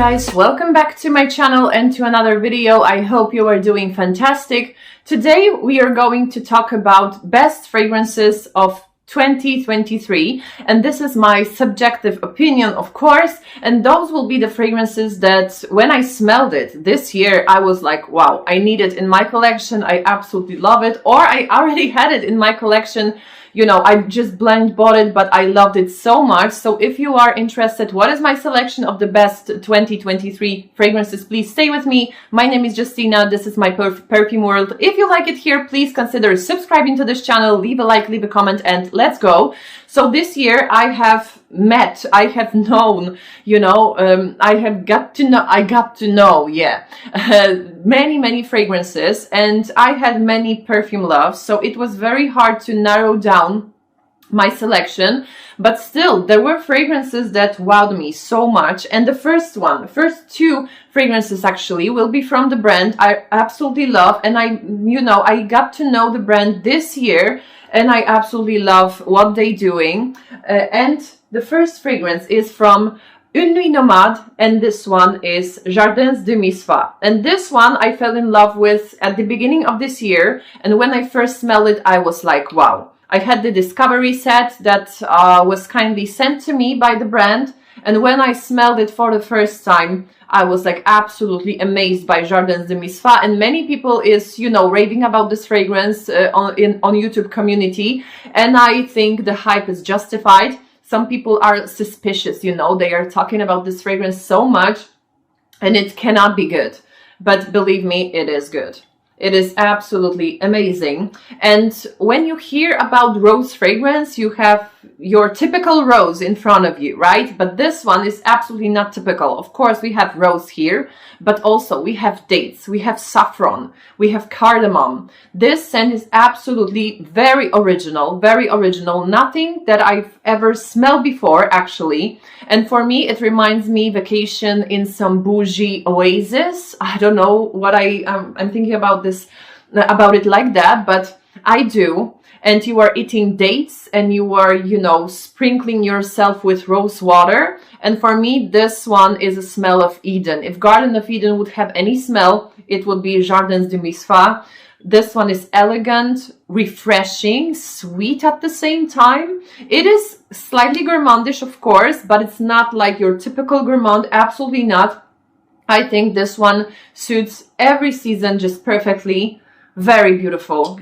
guys, welcome back to my channel and to another video. I hope you are doing fantastic. Today we are going to talk about best fragrances of 2023, and this is my subjective opinion, of course, and those will be the fragrances that when I smelled it this year I was like, wow, I need it in my collection, I absolutely love it, or I already had it in my collection. You know, I just blind bought it, but I loved it so much. So if you are interested, what is my selection of the best 2023 fragrances, please stay with me. My name is Justina. This is my perfume world. If you like it here, please consider subscribing to this channel, leave a like, leave a comment, and let's go. So this year I have known, you know, I got to know, yeah, many fragrances, and I had many perfume loves, so it was very hard to narrow down my selection, but still there were fragrances that wowed me so much. And the first two fragrances actually will be from the brand I absolutely love, and I got to know the brand this year, and I absolutely love what they're doing. And the first fragrance is from Nuit Nomade, and this one is Jardins de Misfah. And this one I fell in love with at the beginning of this year, and when I first smelled it I was like, wow. I had the discovery set that was kindly sent to me by the brand, and when I smelled it for the first time I was like absolutely amazed by Jardins de Misfah. And many people is, you know, raving about this fragrance on YouTube community, and I think the hype is justified. Some people are suspicious, you know, they are talking about this fragrance so much, and it cannot be good, but believe me, it is good. It is absolutely amazing. And when you hear about rose fragrance, you have your typical rose in front of you, right? But this one is absolutely not typical. Of course, we have rose here, but also we have dates, we have saffron, we have cardamom. This scent is absolutely very original, nothing that I've ever smelled before, actually. And for me, it reminds me vacation in some bougie oasis. I don't know what I'm thinking about it like that, but I do. And you are eating dates and you are, you know, sprinkling yourself with rose water. And for me, this one is a smell of Eden. If Garden of Eden would have any smell, it would be Jardins de Misfah. This one is elegant, refreshing, sweet at the same time. It is slightly gourmandish, of course, but it's not like your typical gourmand, absolutely not. I think this one suits every season just perfectly. Very beautiful,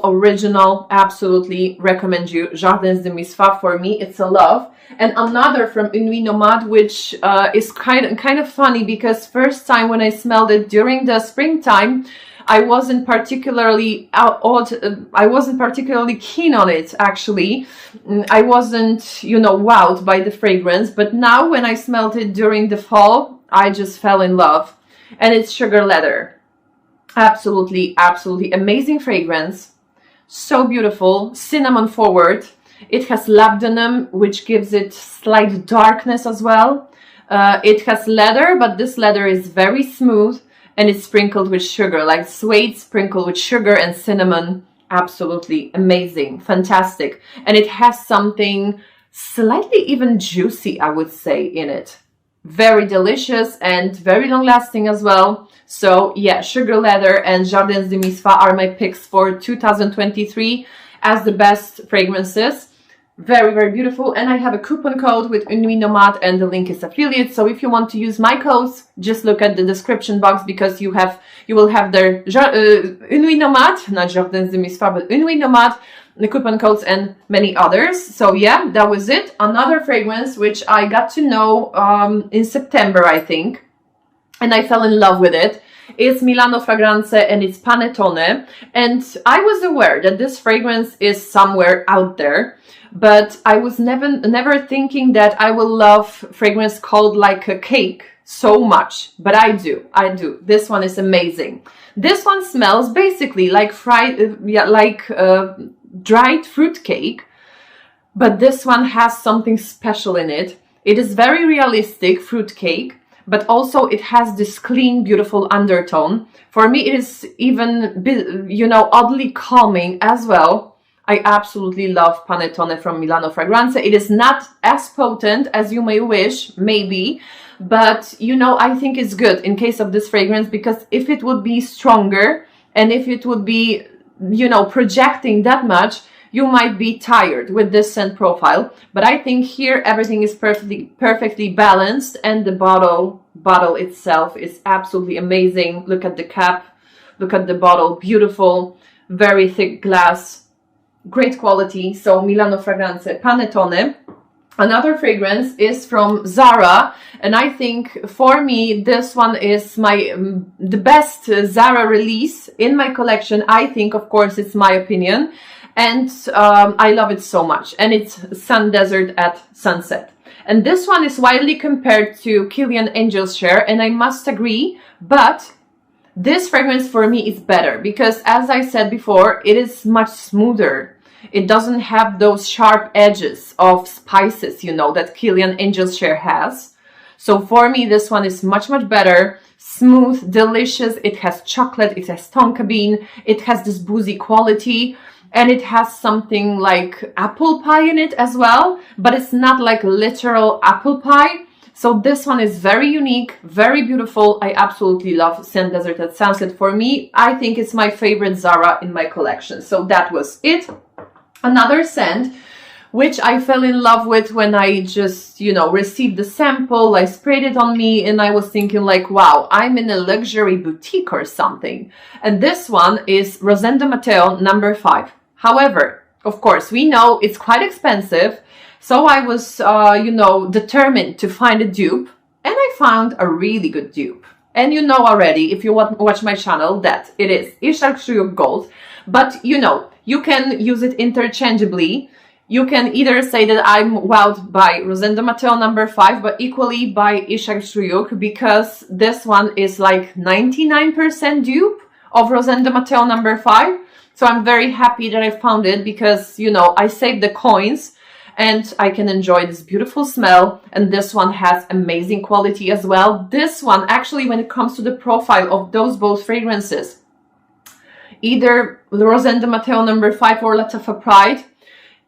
original. Absolutely recommend you Jardins de Misfah. For me, it's a love. And another from Nuit Nomade, which is kind of funny, because first time when I smelled it during the springtime, I wasn't particularly keen on it, actually. I wasn't, you know, wowed by the fragrance. But now when I smelled it during the fall, I just fell in love. And it's Sugar Leather. Absolutely amazing fragrance. So beautiful, cinnamon forward. It has labdanum, which gives it slight darkness as well. It has leather, but this leather is very smooth, and it's sprinkled with sugar, like suede sprinkled with sugar and cinnamon. Absolutely amazing, fantastic. And it has something slightly even juicy, I would say, in it. Very delicious and very long lasting as well. So yeah, Sugar Leather and Jardins de Misfah are my picks for 2023 as the best fragrances. Very beautiful. And I have a coupon code with Nuit Nomade, and the link is affiliate. So if you want to use my codes, just look at the description box, because you will have their Nuit Nomade, not Jardins de Misfah, but Nuit Nomade, the coupon codes, and many others. So yeah, that was it. Another fragrance which I got to know in September, I think, and I fell in love with it. It's Milano Fragranze, and it's Panettone. And I was aware that this fragrance is somewhere out there, but I was never thinking that I will love fragrance called like a cake so much. But I do. This one is amazing. This one smells basically like dried fruit cake, but this one has something special in it. It is very realistic fruit cake, but also it has this clean, beautiful undertone. For me, it is even, you know, oddly calming as well. I absolutely love Panettone from Milano Fragranze. It is not as potent as you may wish, maybe, but you know, I think it's good in case of this fragrance, because if it would be stronger and if it would be, you know, projecting that much, you might be tired with this scent profile. But I think here everything is perfectly balanced, and the bottle itself is absolutely amazing. Look at the cap, look at the bottle, beautiful, very thick glass, great quality. So Milano Fragranze Panettone. Another fragrance is from Zara, and I think for me this one is the best Zara release in my collection. I think, of course, it's my opinion, and I love it so much. And it's Sun Desert at Sunset. And this one is widely compared to Kilian Angel's Share, and I must agree, but this fragrance for me is better because, as I said before, it is much smoother. It doesn't have those sharp edges of spices, you know, that Kilian Angel's Share has. So for me, this one is much, much better. Smooth, delicious. It has chocolate, it has tonka bean, it has this boozy quality, and it has something like apple pie in it as well, but it's not like literal apple pie. So this one is very unique, very beautiful. I absolutely love Sun Desert at Sunset. For me, I think it's my favorite Zara in my collection. So that was it. Another scent which I fell in love with when I just, you know, received the sample. I sprayed it on me and I was thinking like, wow, I'm in a luxury boutique or something. And this one is Rosendo Mateu No. 5. However, of course, we know it's quite expensive. So I was, you know, determined to find a dupe, and I found a really good dupe. And you know already, if you watch my channel, that it is Ishq Gold. But you know, you can use it interchangeably. You can either say that I'm wowed by Rosendo Mateu No. 5, but equally by Ishq, because this one is like 99% dupe of Rosendo Mateu No. 5. So I'm very happy that I found it, because, you know, I saved the coins and I can enjoy this beautiful smell. And this one has amazing quality as well. This one, actually, when it comes to the profile of those both fragrances, either the Rosendo Mateu No. 5 or Lattafa Pride,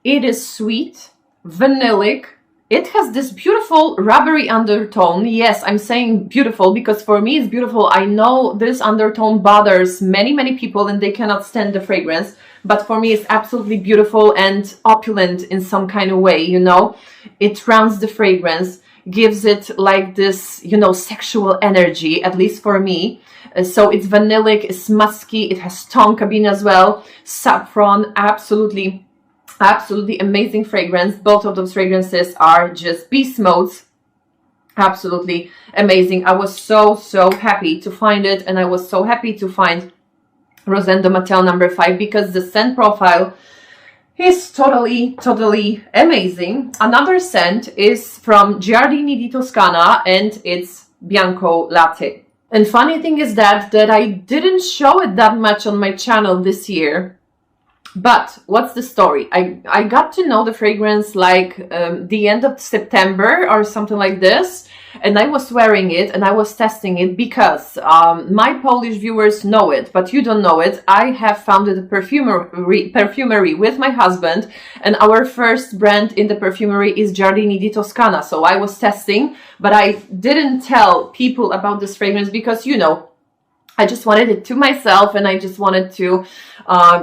it is sweet, vanillic. It has this beautiful rubbery undertone. Yes, I'm saying beautiful because for me it's beautiful. I know this undertone bothers many people and they cannot stand the fragrance. But for me it's absolutely beautiful and opulent in some kind of way, you know. It rounds the fragrance, gives it like this, you know, sexual energy, at least for me. So it's vanillic, it's musky, it has tonka bean as well, saffron, absolutely amazing fragrance. Both of those fragrances are just beast modes. Absolutely amazing. I was so happy to find it, and I was so happy to find Rosendo Mateu No. 5 because the scent profile is totally amazing. Another scent is from Giardini di Toscana, and it's Bianco Latte. And funny thing is that I didn't show it that much on my channel this year. But what's the story? I got to know the fragrance like the end of September or something like this, and I was wearing it and I was testing it because my Polish viewers know it, but you don't know it. I have founded a perfumery with my husband, and our first brand in the perfumery is Giardini di Toscana. So I was testing, but I didn't tell people about this fragrance because, you know, I just wanted it to myself, and I just wanted to,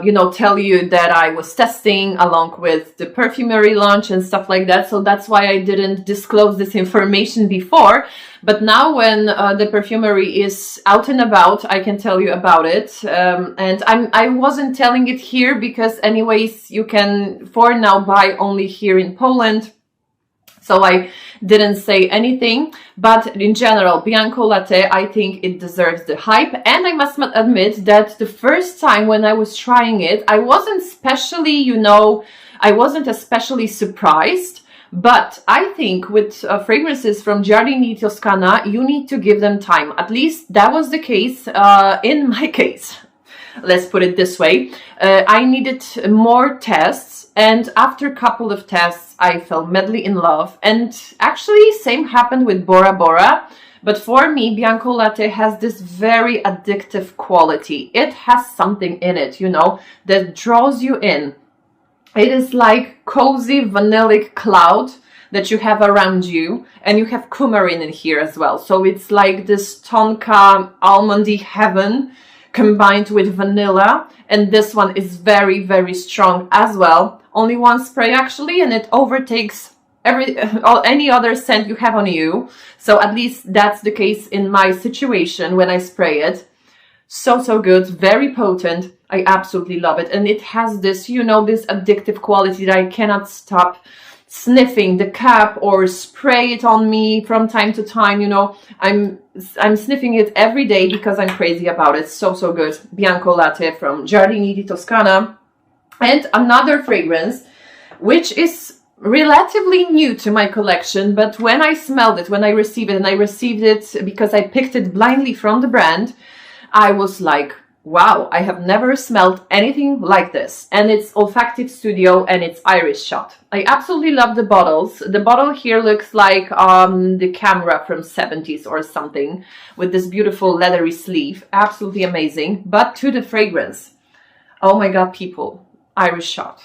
you know, tell you that I was testing along with the perfumery launch and stuff like that. So that's why I didn't disclose this information before. But now when the perfumery is out and about, I can tell you about it. And I wasn't telling it here because anyways, you can for now buy only here in Poland. So I didn't say anything, but in general, Bianco Latte, I think it deserves the hype. And I must admit that the first time when I was trying it, I wasn't especially, you know, I wasn't especially surprised. But I think with fragrances from Giardini Toscana, you need to give them time. At least that was the case in my case. Let's put it this way. I needed more tests. And after a couple of tests, I fell madly in love. And actually, same happened with Bora Bora. But for me, Bianco Latte has this very addictive quality. It has something in it, you know, that draws you in. It is like cozy vanillic cloud that you have around you, and you have coumarin in here as well. So it's like this tonka almondy heaven combined with vanilla, and this one is very, very strong as well. Only one spray actually, and it overtakes any other scent you have on you. So at least that's the case in my situation when I spray it. So good, very potent. I absolutely love it, and it has this, you know, this addictive quality that I cannot stop sniffing the cap or spray it on me from time to time. You know, I'm sniffing it every day because I'm crazy about it. So good. Bianco Latte from Giardini di Toscana. And another fragrance which is relatively new to my collection, but when I smelled it, when I received it, and I received it because I picked it blindly from the brand, I was like, wow, I have never smelled anything like this. And it's Olfactive Studio, and it's Iris Shot. I absolutely love the bottles. The bottle here looks like the camera from 70s or something, with this beautiful leathery sleeve. Absolutely amazing. But to the fragrance, oh my god, people, Iris Shot.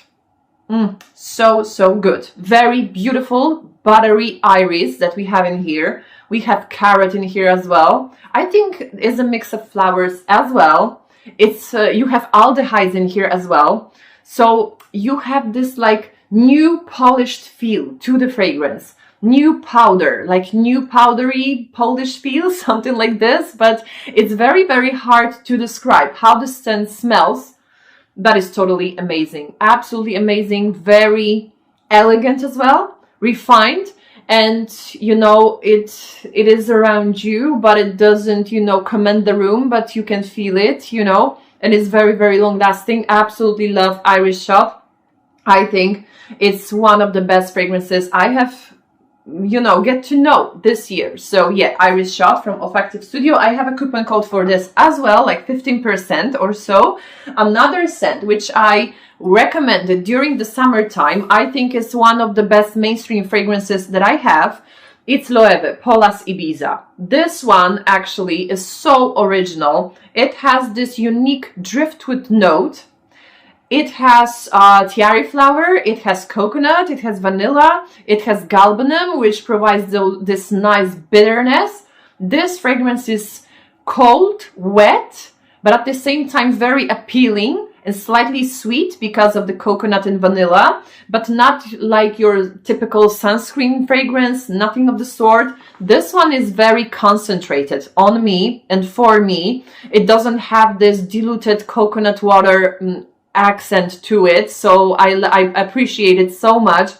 So good. Very beautiful buttery iris that we have in here. We have carrot in here as well. I think it's a mix of flowers as well. It's you have aldehydes in here as well, so you have this like new polished feel to the fragrance, new powder, like new powdery polish feel, something like this. But it's very hard to describe how the scent smells. That is totally amazing, absolutely amazing, very elegant as well, refined. And you know, it is around you, but it doesn't, you know, command the room, but you can feel it, you know, and it's very long lasting. Absolutely love Iris Shot. I think it's one of the best fragrances I have, you know, get to know this year. So yeah, Iris Shot from Olfactive Studio. I have a coupon code for this as well, like 15% or so. Another scent which I recommended during the summertime, I think is one of the best mainstream fragrances that I have. It's Loewe, Paula's Ibiza. This one actually is so original. It has this unique driftwood note. It has tiare flower, it has coconut, it has vanilla, it has galbanum, which provides this nice bitterness. This fragrance is cold, wet, but at the same time very appealing and slightly sweet because of the coconut and vanilla, but not like your typical sunscreen fragrance, nothing of the sort. This one is very concentrated on me and for me. It doesn't have this diluted coconut water accent to it, so I appreciate it so much,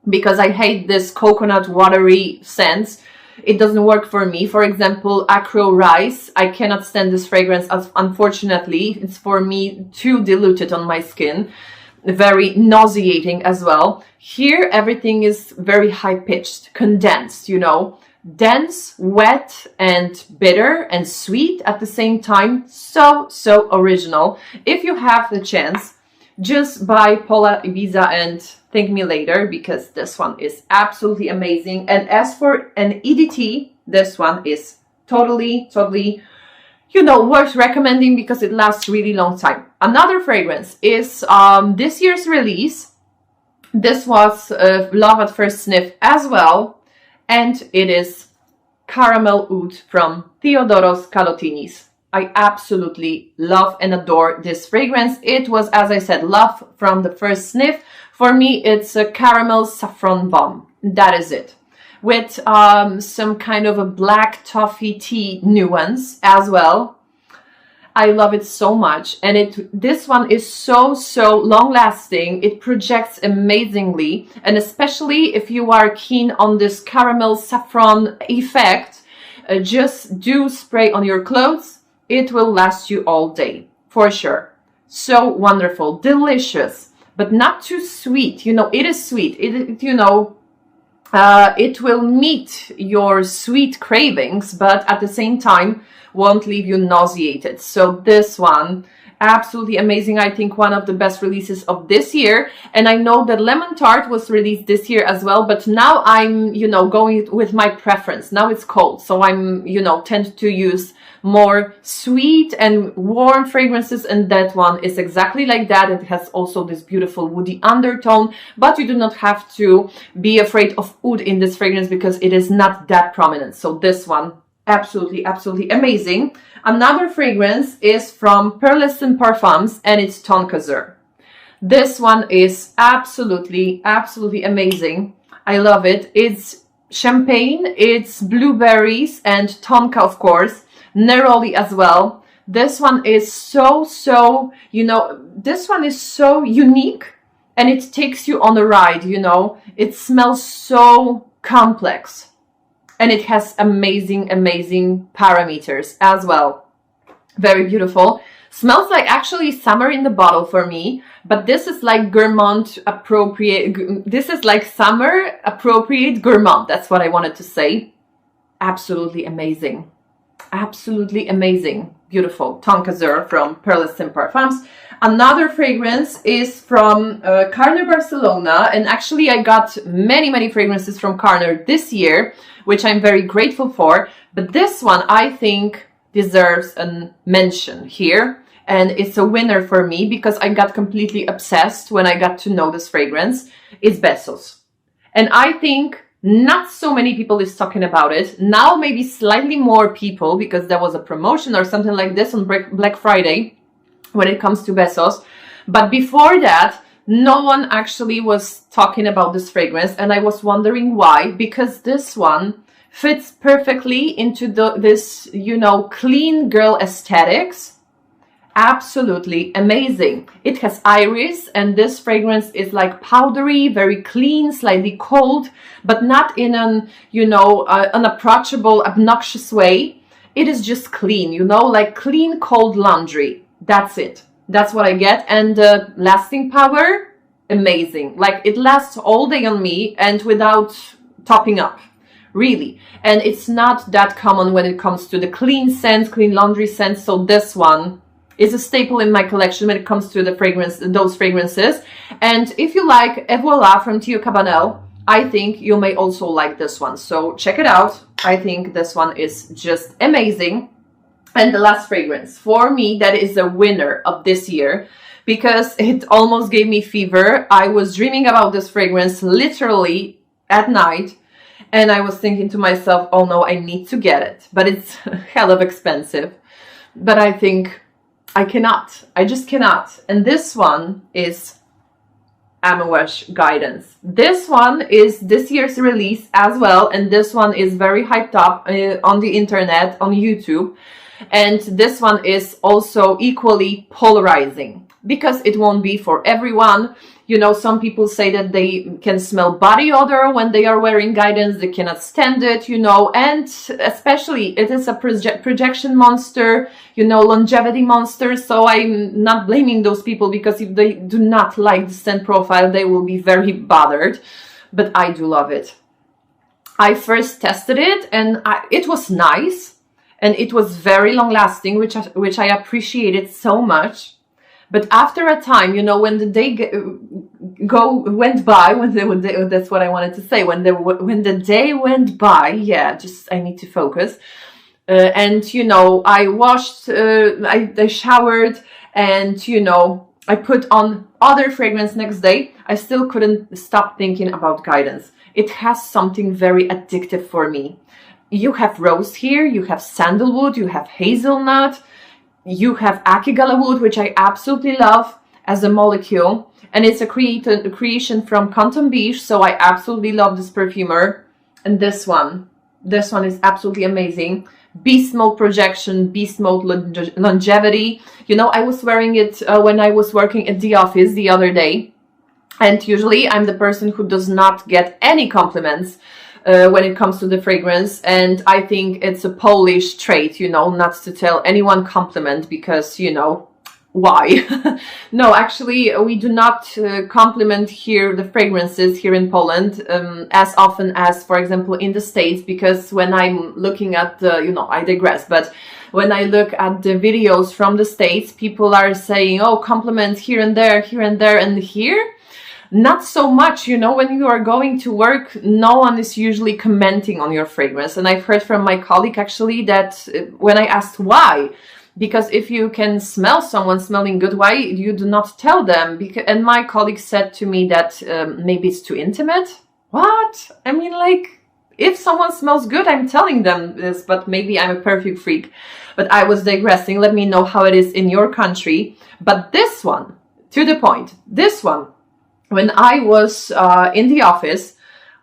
because I hate this coconut watery scents. It doesn't work for me. For example, Acro Rice, I cannot stand this fragrance, as unfortunately it's for me too diluted on my skin, very nauseating as well. Here everything is very high-pitched, condensed, you know, dense, wet, and bitter and sweet at the same time. So original. If you have the chance, just buy Paula Ibiza and thank me later, because this one is absolutely amazing. And as for an EDT, this one is totally, you know, worth recommending because it lasts really long time. Another fragrance is this year's release. This was Love at First Sniff as well, and it is Caramel Oud from Theodoros Kalotinis. I absolutely love and adore this fragrance. It was, as I said, love from the first sniff. For me, it's a caramel saffron bomb. That is it. With some kind of a black toffee tea nuance as well. I love it so much. And this one is so long lasting. It projects amazingly. And especially if you are keen on this caramel saffron effect, just do spray on your clothes. It will last you all day, for sure. So wonderful, delicious, but not too sweet. You know, it is sweet. You know, it will meet your sweet cravings, but at the same time, won't leave you nauseated. So this one Absolutely amazing. I think one of the best releases of this year. And I know that Lemon Tart was released this year as well, but now I'm, you know, going with my preference. Now it's cold, so I'm, you know, tend to use more sweet and warm fragrances, and that one is exactly like that. It has also this beautiful woody undertone, but you do not have to be afraid of oud in this fragrance because it is not that prominent. So this one, absolutely, absolutely amazing. Another fragrance is from Pearlescent Parfums, and it's Tonkazure. This one is absolutely, absolutely amazing. I love it. It's champagne, it's blueberries, and tonka, of course, neroli as well. This one is so, you know, this one is so unique, and it takes you on a ride, you know. It smells so complex. And it has amazing parameters as well. Very beautiful. Smells like actually summer in the bottle for me, but this is like gourmand appropriate. This is like summer appropriate gourmand. That's what I wanted to say. Absolutely amazing. Absolutely amazing. Beautiful. Tonkazure from Pearlescent Parfums. Another fragrance is from CARNER Barcelona, and actually I got many fragrances from CARNER this year, which I'm very grateful for, but this one I think deserves a mention here, and it's a winner for me because I got completely obsessed when I got to know this fragrance. It's Besos, and I think not so many people is talking about it. Now maybe slightly more people because there was a promotion or something like this on Black Friday when it comes to Besos. But before that, no one actually was talking about this fragrance, and I was wondering why, because this one fits perfectly into this, you know, clean girl aesthetics. Absolutely amazing. It has iris, and this fragrance is like powdery, very clean, slightly cold, but not in an, you know, unapproachable, obnoxious way. It is just clean, you know, like clean, cold laundry. That's it. That's what I get. And the lasting power, amazing. Like it lasts all day on me and without topping up, really. And it's not that common when it comes to the clean scent, clean laundry scent. So this one is a staple in my collection when it comes to the fragrance, those fragrances. And if you like Et Voila from Theo Cabanel, I think you may also like this one. So check it out. I think this one is just amazing. And the last fragrance, for me, that is a winner of this year because it almost gave me fever. I was dreaming about this fragrance literally at night, and I was thinking to myself, oh no, I need to get it. But it's hell of expensive. But I think I cannot. I just cannot. And this one is Amouage Guidance. This one is this year's release as well, and this one is very hyped up on the internet, on YouTube. And this one is also equally polarizing because it won't be for everyone. You know, some people say that they can smell body odor when they are wearing Guidance. They cannot stand it, you know, and especially it is a projection monster, you know, longevity monster. So I'm not blaming those people because if they do not like the scent profile, they will be very bothered. But I do love it. I first tested it and it was nice. And it was very long lasting, which I appreciated so much. But after a time, you know, when the day went by, that's what I wanted to say. When the day went by, yeah, just I need to focus. And you know, I washed, I showered, and you know, I put on other fragrance next day. I still couldn't stop thinking about Guidance. It has something very addictive for me. You have rose here, you have sandalwood, you have hazelnut, you have akigala wood, which I absolutely love as a molecule. And it's a creation from Canton Beige, so I absolutely love this perfumer. And this one is absolutely amazing. Beast mode projection, beast mode longevity. You know, I was wearing it when I was working at the office the other day. And usually I'm the person who does not get any compliments when it comes to the fragrance, and I think it's a Polish trait, you know, not to tell anyone compliment because, you know, why? No, actually, we do not compliment here the fragrances here in Poland as often as, for example, in the States, because when I'm looking at the, you know, I digress, but when I look at the videos from the States, people are saying, oh, compliments here and there, and here. Not so much, you know, when you are going to work, no one is usually commenting on your fragrance. And I've heard from my colleague actually that when I asked why, because if you can smell someone smelling good, why you do not tell them? And my colleague said to me that maybe it's too intimate. What? I mean, like, if someone smells good, I'm telling them this, but maybe I'm a perfume freak. But I was digressing. Let me know how it is in your country. But this one, to the point, this one, when I was in the office,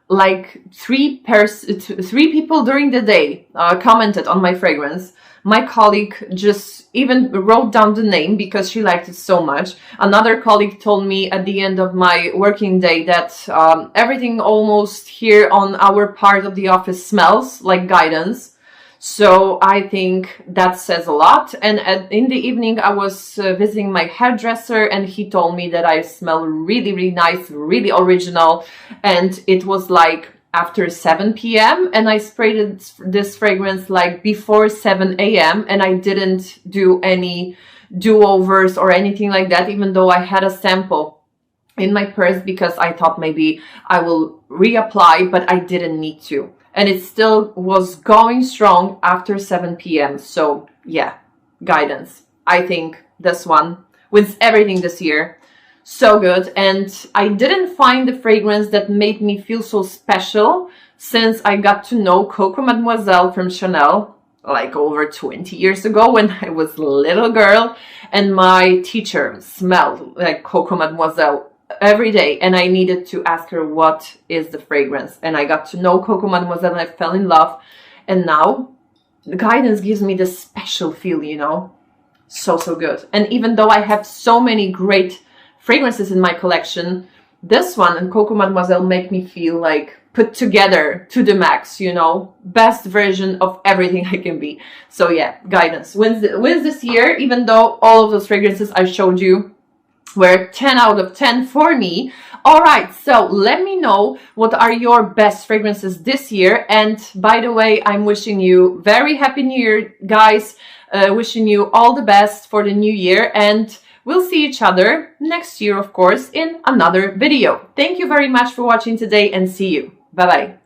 like three people during the day commented on my fragrance. My colleague just even wrote down the name because she liked it so much. Another colleague told me at the end of my working day that everything almost here on our part of the office smells like guidance. So I think that says a lot. And in the evening, I was visiting my hairdresser and he told me that I smell really, really nice, really original. And it was like after 7 p.m. and I sprayed this fragrance like before 7 a.m. and I didn't do any do-overs or anything like that, even though I had a sample in my purse because I thought maybe I will reapply, but I didn't need to. And it still was going strong after 7 p.m. So yeah, guidance. I think this one wins everything this year. So good. And I didn't find the fragrance that made me feel so special since I got to know Coco Mademoiselle from Chanel like over 20 years ago when I was a little girl. And my teacher smelled like Coco Mademoiselle every day, and I needed to ask her what is the fragrance, and I got to know Coco Mademoiselle and I fell in love. And now the guidance gives me this special feel, you know, so good. And even though I have so many great fragrances in my collection, this one and Coco Mademoiselle make me feel like put together to the max, you know, best version of everything I can be. So yeah, guidance wins this year, even though all of those fragrances I showed you were 10 out of 10 for me. All right, so let me know what are your best fragrances this year. And by the way, I'm wishing you very happy new year, guys. Wishing you all the best for the new year, and we'll see each other next year, of course, in another video. Thank you very much for watching today and see you. Bye bye.